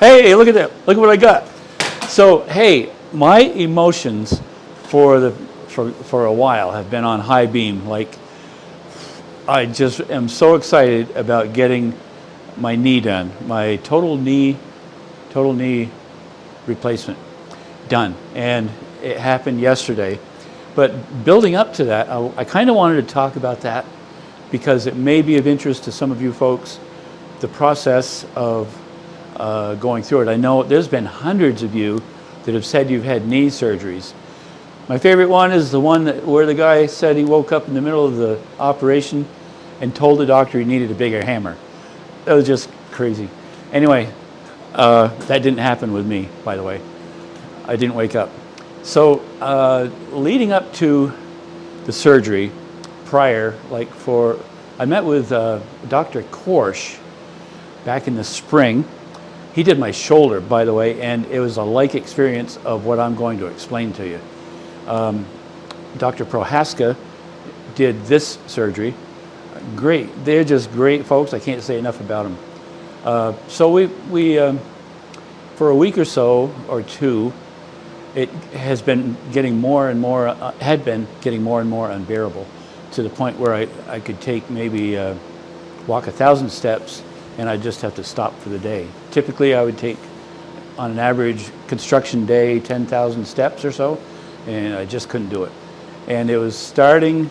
Hey, look at that. Look at what I got. So, hey, my emotions for a while have been on high beam. Like, I just am so excited about getting my knee done, my total knee replacement done. And it happened yesterday. But building up to that, I kind of wanted to talk about that because it may be of interest to some of you folks, the process of going through it. I know there's been hundreds of you that have said you've had knee surgeries. My favorite one is the one where the guy said he woke up in the middle of the operation and told the doctor he needed a bigger hammer. That was just crazy. Anyway, that didn't happen with me, by the way. I didn't wake up. So leading up to the surgery, prior, I met with Dr. Korsch back in the spring. He did my shoulder, by the way, and it was a like experience of what I'm going to explain to you. Dr. Prohaska did this surgery. Great. They're just great folks. I can't say enough about them. So we for a week or so, or two, it has been getting more and more, had been getting more and more unbearable, to the point where I could take maybe walk 1,000 steps and I'd just have to stop for the day. Typically I would take, on an average construction day, 10,000 steps or so, and I just couldn't do it. And it was starting,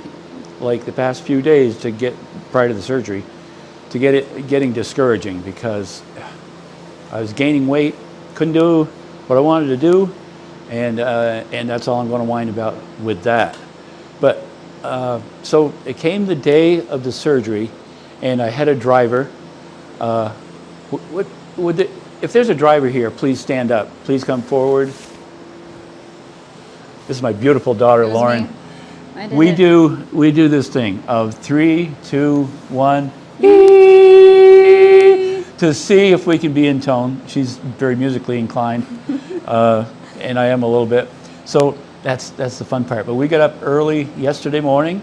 like the past few days to get, prior to the surgery, to getting discouraging, because I was gaining weight, couldn't do what I wanted to do, and that's all I'm going to whine about with that. But so it came the day of the surgery, and I had a driver. If there's a driver here, please stand up. Please come forward. This is my beautiful daughter, Lauren. We do this thing of 3, 2, 1, to see if we can be in tone. She's very musically inclined, and I am a little bit. So that's the fun part. But we got up early yesterday morning.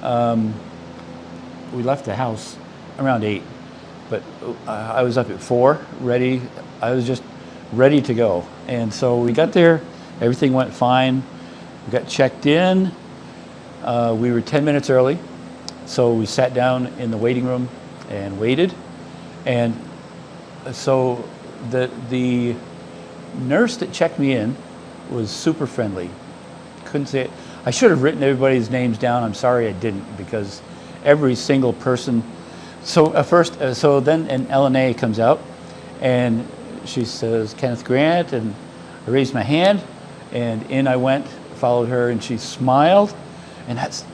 We left the house around 8, but I was up at 4, ready. I was just ready to go. And so we got there. Everything went fine. We got checked in. We were 10 minutes early, so we sat down in the waiting room and waited. And so the nurse that checked me in was super friendly. Couldn't say it. I should have written everybody's names down. I'm sorry I didn't, because every single person. So so then an LNA comes out, and she says, Kenneth Grant, and I raised my hand, and in I went, followed her, and she smiled, and that's,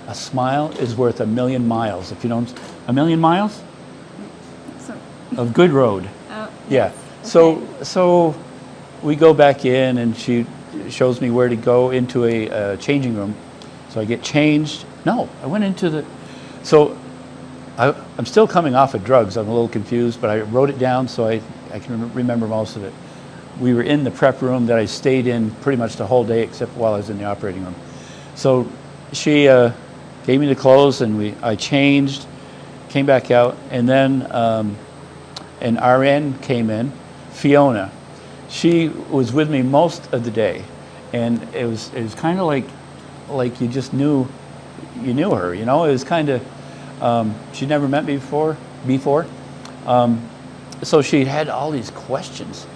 a smile is worth 1,000,000 miles. If you don't, 1,000,000 miles of good road. Oh, yeah. Okay. So we go back in, and she shows me where to go into a changing room. So I get changed. No, I went into the. So I'm still coming off of drugs. I'm a little confused, but I wrote it down so I can remember most of it. We were in the prep room that I stayed in pretty much the whole day, except while I was in the operating room. So she gave me the clothes, and I changed, came back out, and then an RN came in, Fiona. She was with me most of the day, and it was kind of like you just knew her. You know, it was kind of she'd never met me before. So she had all these questions.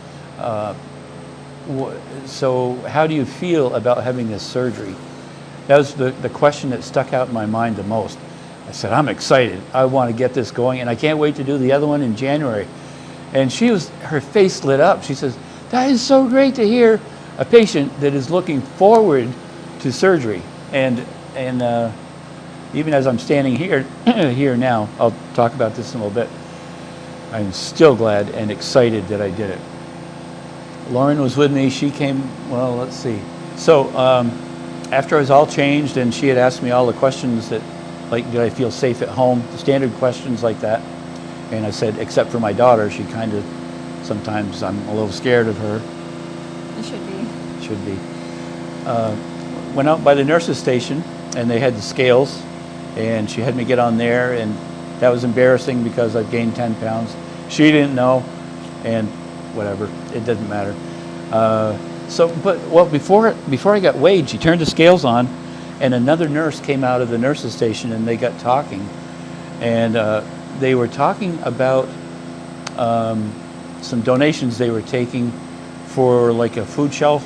So how do you feel about having this surgery? That was the question that stuck out in my mind the most. I said, I'm excited. I want to get this going, and I can't wait to do the other one in January. And her face lit up. She says, that is so great to hear a patient that is looking forward to surgery. And even as I'm standing here now, I'll talk about this in a little bit, I'm still glad and excited that I did it. Lauren was with me. She came, well, let's see. So after I was all changed, and she had asked me all the questions that, like, did I feel safe at home? The standard questions like that. And I said, except for my daughter, she kind of, sometimes I'm a little scared of her. You should be. Should be. Went out by the nurse's station, and they had the scales, and she had me get on there, and that was embarrassing because I've gained 10 pounds. She didn't know. and whatever, it doesn't matter. Before I got weighed, she turned the scales on, and another nurse came out of the nurse's station, and they got talking, and they were talking about some donations they were taking for like a food shelf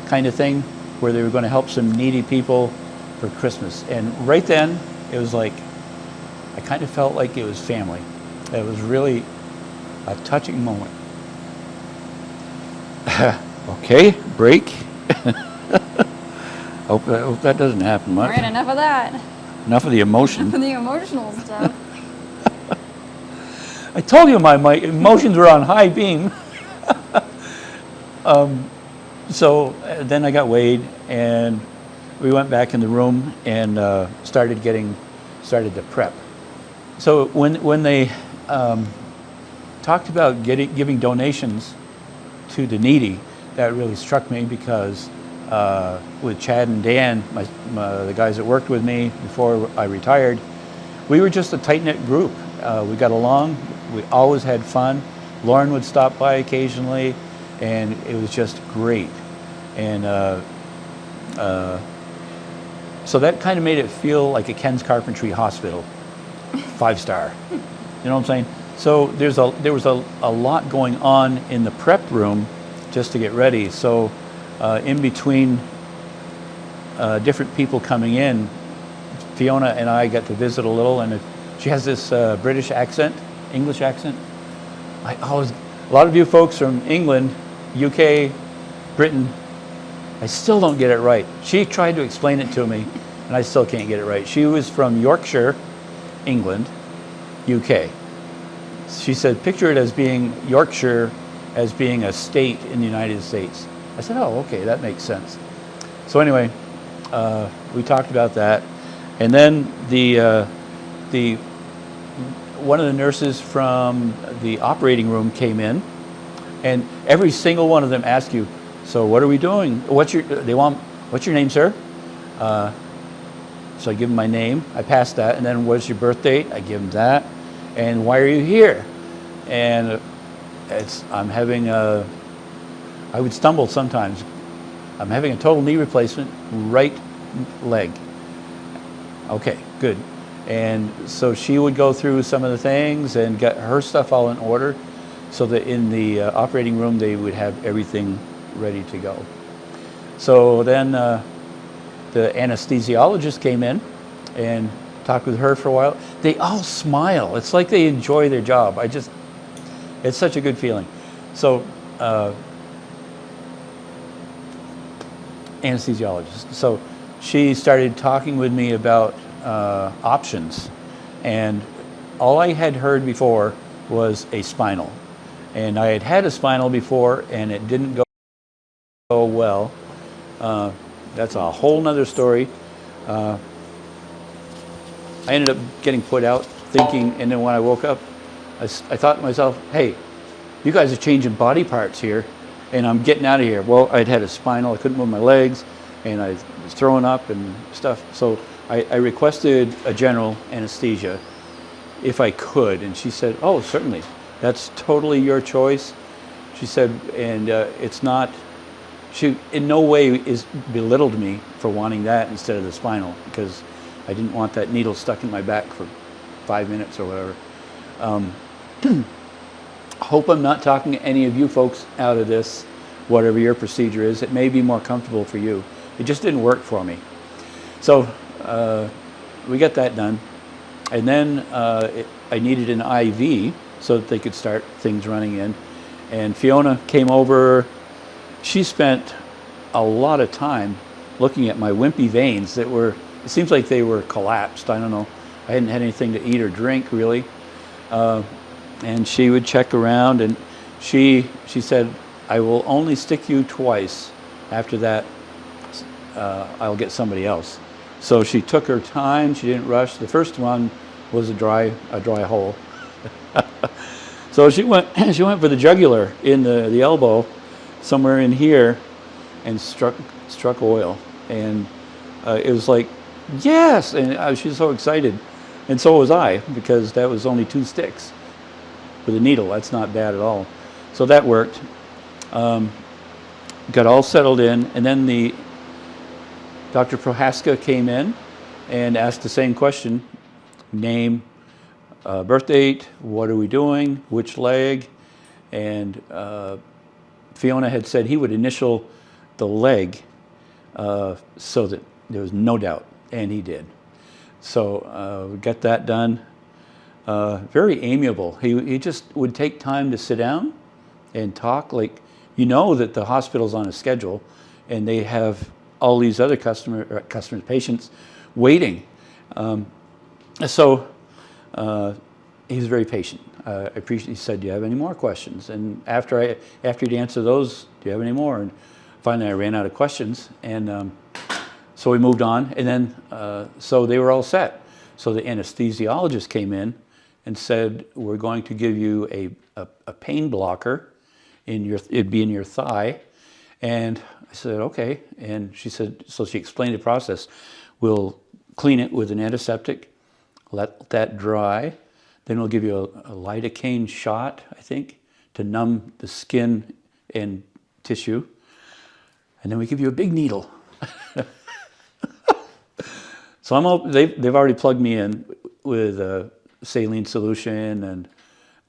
kind of thing, where they were going to help some needy people for Christmas. And right then, it was like, I kind of felt like it was family. It was really a touching moment. Okay, break. Hope that doesn't happen much. All right, enough of that. Enough of the emotion. Enough of the emotional stuff. I told you my emotions were on high beam. So then I got weighed, and we went back in the room and started to prep. So when they talked about giving donations to the needy, that really struck me, because with Chad and Dan, the guys that worked with me before I retired, we were just a tight-knit group. We got along. We always had fun. Lauren would stop by occasionally, and it was just great. And so that kind of made it feel like a Ken's Carpentry hospital, 5-star. You know what I'm saying? So there was a lot going on in the prep room just to get ready. So in between different people coming in, Fiona and I got to visit a little, and she has this British accent, English accent. A lot of you folks from England, UK, Britain, I still don't get it right. She tried to explain it to me, and I still can't get it right. She was from Yorkshire, England, UK. She said, picture it as being Yorkshire, as being a state in the United States. I said, oh, okay, that makes sense. So anyway, we talked about that. And then one of the nurses from the operating room came in, and every single one of them asked you, so what are we doing? What's your name, sir? So I give them my name. I pass that. And then what's your birth date? I give them that. And why are you here? And I would stumble sometimes. I'm having a total knee replacement, right leg. Okay, good. And so she would go through some of the things and get her stuff all in order, so that in the operating room they would have everything ready to go. So then the anesthesiologist came in and talked with her for a while. They all smile. It's like they enjoy their job. It's such a good feeling. So anesthesiologist. So she started talking with me about options, and all I had heard before was a spinal, and I had had a spinal before, and it didn't go well. That's a whole nother story. I ended up getting put out thinking, and then when I woke up, I thought to myself, hey, you guys are changing body parts here, and I'm getting out of here. Well, I'd had a spinal, I couldn't move my legs, and I was throwing up and stuff. So I requested a general anesthesia if I could, and she said, oh, certainly, that's totally your choice. She said, and it's not, she in no way belittled me for wanting that instead of the spinal, because I didn't want that needle stuck in my back for 5 minutes or whatever. Hope I'm not talking any of you folks out of this, whatever your procedure is. It may be more comfortable for you. It just didn't work for me. So we got that done. And then I needed an IV so that they could start things running in. And Fiona came over. She spent a lot of time looking at my wimpy veins that were, it seems like they were collapsed. I don't know. I hadn't had anything to eat or drink really. And she would check around, and she said, I will only stick you twice. After that, I'll get somebody else. So she took her time. She didn't rush. The first one was a dry hole. So she went for the jugular in the elbow, somewhere in here, and struck oil. And it was like, yes! And she was so excited. And so was I, because that was only 2 sticks. with a needle. That's not bad at all. So that worked. Got all settled in, and then the Dr. Prohaska came in and asked the same question: name, birth date, what are we doing, which leg, and Fiona had said he would initial the leg so that there was no doubt, and he did. So we got that done. Very amiable. He just would take time to sit down and talk. Like, you know that the hospital's on a schedule, and they have all these other customers, patients, waiting. So he was very patient. I appreciate. He said, "Do you have any more questions?" And after he'd answer those, "Do you have any more?" And finally, I ran out of questions, and so we moved on. And then so they were all set. So the anesthesiologist came in and said, "We're going to give you a pain blocker it'd be in your thigh." And I said, "Okay." And she said, so she explained the process. "We'll clean it with an antiseptic, let that dry. Then we'll give you a lidocaine shot, I think, to numb the skin and tissue. And then we give you a big needle." So they've already plugged me in with a saline solution, and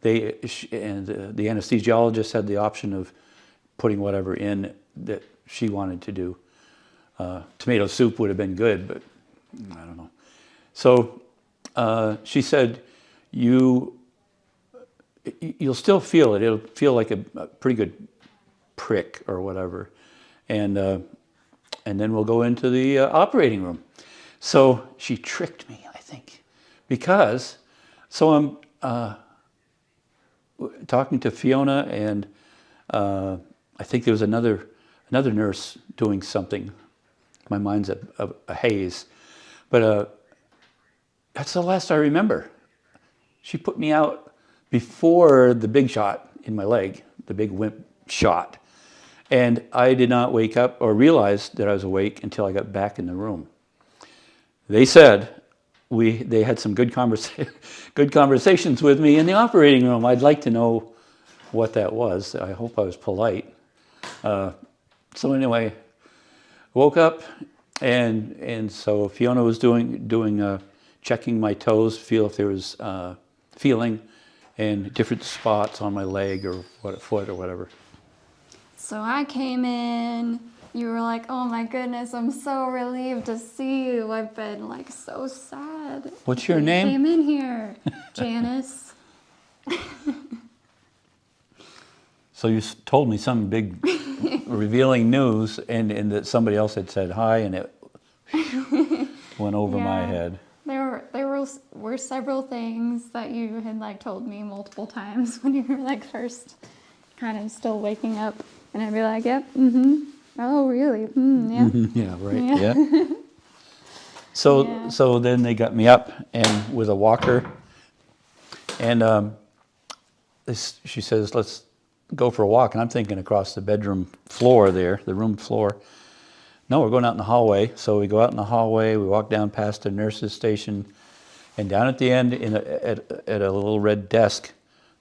the anesthesiologist had the option of putting whatever in that she wanted to do. Tomato soup would have been good, but I don't know. So she said, you'll still feel it. It'll feel like a pretty good prick or whatever, and then we'll go into the operating room. So she tricked me, I think, because I'm talking to Fiona, and I think there was another nurse doing something. My mind's a haze, but that's the last I remember. She put me out before the big shot in my leg, the big wimp shot, and I did not wake up or realize that I was awake until I got back in the room. They said they had some good conversations with me in the operating room. I'd like to know what that was. I hope I was polite. So anyway, woke up, and so Fiona was doing checking my toes, feel if there was feeling in different spots on my leg or foot or whatever. So I came in. You were like, "Oh my goodness, I'm so relieved to see you. I've been like so sad." What's your name? Came in here, Janice. So you told me some big revealing news, and that somebody else had said hi, and it went over my head. There were several things that you had like told me multiple times when you were like first kind of still waking up, and I'd be like, "Yep, oh really? Yeah, yeah, right, yeah." So then they got me up and with a walker, and she says, "Let's go for a walk," and I'm thinking across the bedroom floor there, the room floor. No, we're going out in the hallway. So we go out in the hallway, we walk down past the nurse's station, and down at the end at a little red desk,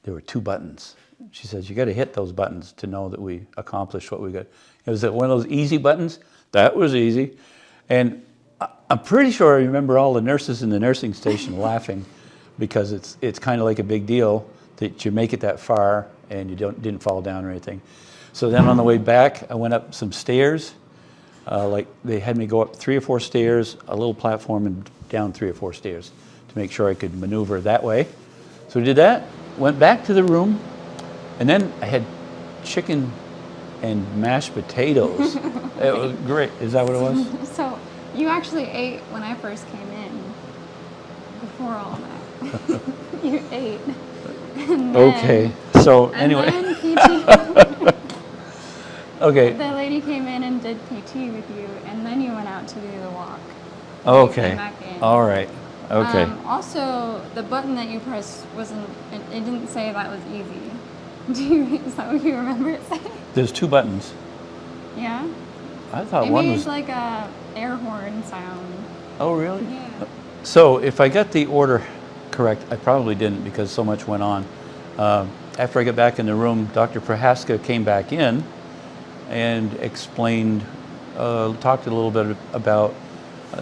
there were 2 buttons. She says, "You got to hit those buttons to know that we accomplished what we got." It was one of those easy buttons. That was easy. And I'm pretty sure I remember all the nurses in the nursing station laughing, because it's kind of like a big deal that you make it that far and you didn't fall down or anything. So then on the way back, I went up some stairs. Like they had me go up 3 or 4 stairs, a little platform, and down 3 or 4 stairs to make sure I could maneuver that way. So we did that, went back to the room, and then I had chicken and mashed potatoes. It was great. Is that what it was? So you actually ate when I first came in. Before all that, you ate. And then, Okay. So anyway. And then PT. Okay. The lady came in and did PT with you, and then you went out to do the walk. Okay. You came back in. All right. Okay. Also, the button that you pressed it didn't say that was easy. Is that what you remember it saying? There's 2 buttons. Yeah? I thought It one made was. like a air horn sound. Oh, really? Yeah. So if I got the order correct, I probably didn't, because so much went on. After I got back in the room, Dr. Prohaska came back in and explained, talked a little bit about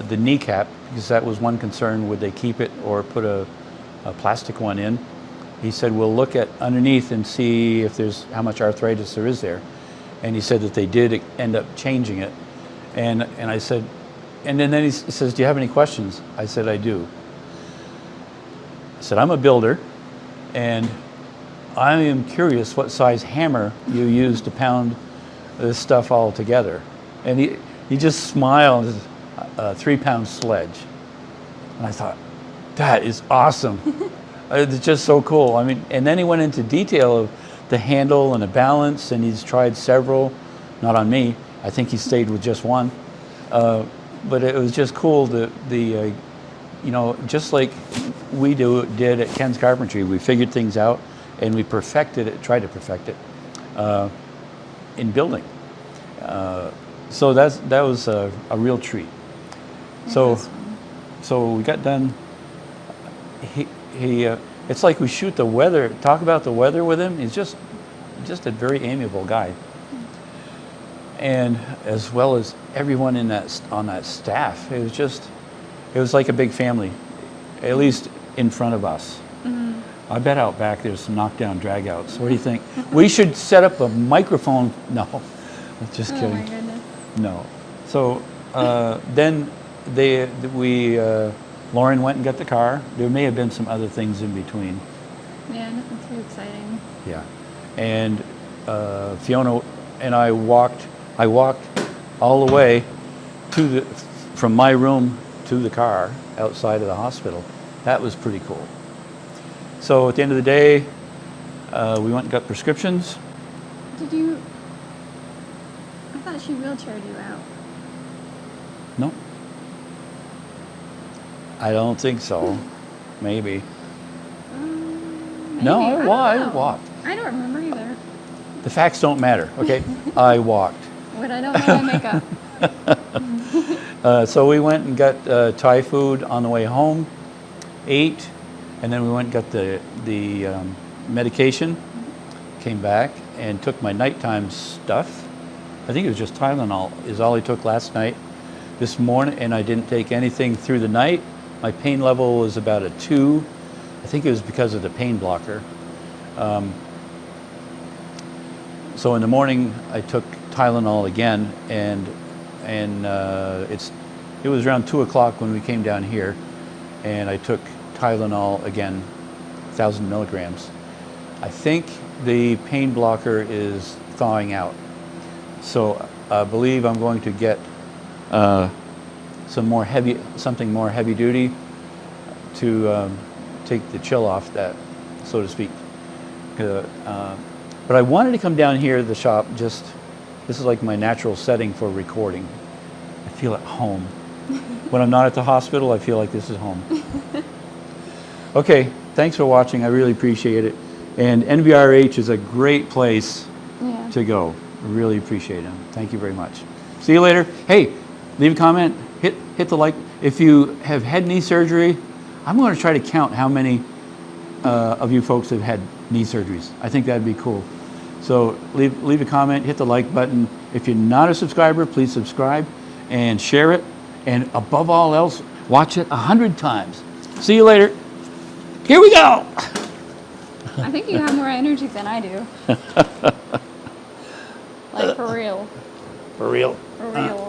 the kneecap, because that was one concern. Would they keep it or put a plastic one in? He said, we'll look at underneath and see if there's how much arthritis there is there. And he said that they did end up changing it. And I said, and then he says, do you have any questions? I said, I do. I said, I'm a builder, and I am curious what size hammer you use to pound this stuff all together. And he just smiled, a 3-pound sledge. And I thought, that is awesome. It's just so cool. I mean, and then he went into detail of the handle and the balance, and he's tried several, not on me. I think he stayed with just one. But it was just cool, you know, just like we did at Ken's Carpentry. We figured things out, and we perfected it, tried to perfect it in building. So that was a real treat. So we got done. It's like we shoot the weather, talk about the weather with him. He's just a very amiable guy. And as well as everyone on that staff, it was like a big family, at least in front of us. Mm-hmm. I bet out back there's some knockdown dragouts. What do you think? We should set up a microphone. No, just kidding. Oh my goodness. No. So then Lauren went and got the car. There may have been some other things in between. Yeah, nothing too exciting. Yeah. And Fiona and I walked all the way from my room to the car outside of the hospital. That was pretty cool. So at the end of the day, we went and got prescriptions. I thought she wheelchaired you out. No. I don't think so. Maybe. Maybe. No, I don't know. walked. I don't remember either. The facts don't matter, okay? I walked. What I don't know, I make up. So we went and got Thai food on the way home, ate, and then we went and got the medication, came back and took my nighttime stuff. I think it was just Tylenol is all I took last night. This morning, and I didn't take anything through the night. My pain level was about a 2. I think it was because of the pain blocker. So in the morning, I took Tylenol again, and it was around 2 o'clock when we came down here, and I took Tylenol again, 1,000 milligrams. I think the pain blocker is thawing out. So I believe I'm going to get something more heavy duty to take the chill off that, so to speak. But I wanted to come down here to the shop. This is like my natural setting for recording. I feel at home. When I'm not at the hospital, I feel like this is home. Okay, thanks for watching. I really appreciate it. And NVRH is a great place to go. I really appreciate it. Thank you very much. See you later. Hey, leave a comment. Hit the like. If you have had knee surgery, I'm going to try to count how many of you folks have had knee surgeries. I think that'd be cool. So leave a comment, hit the like button. If you're not a subscriber, please subscribe and share it. And above all else, watch it 100 times. See you later. Here we go. I think you have more energy than I do. Like for real. For real. For real.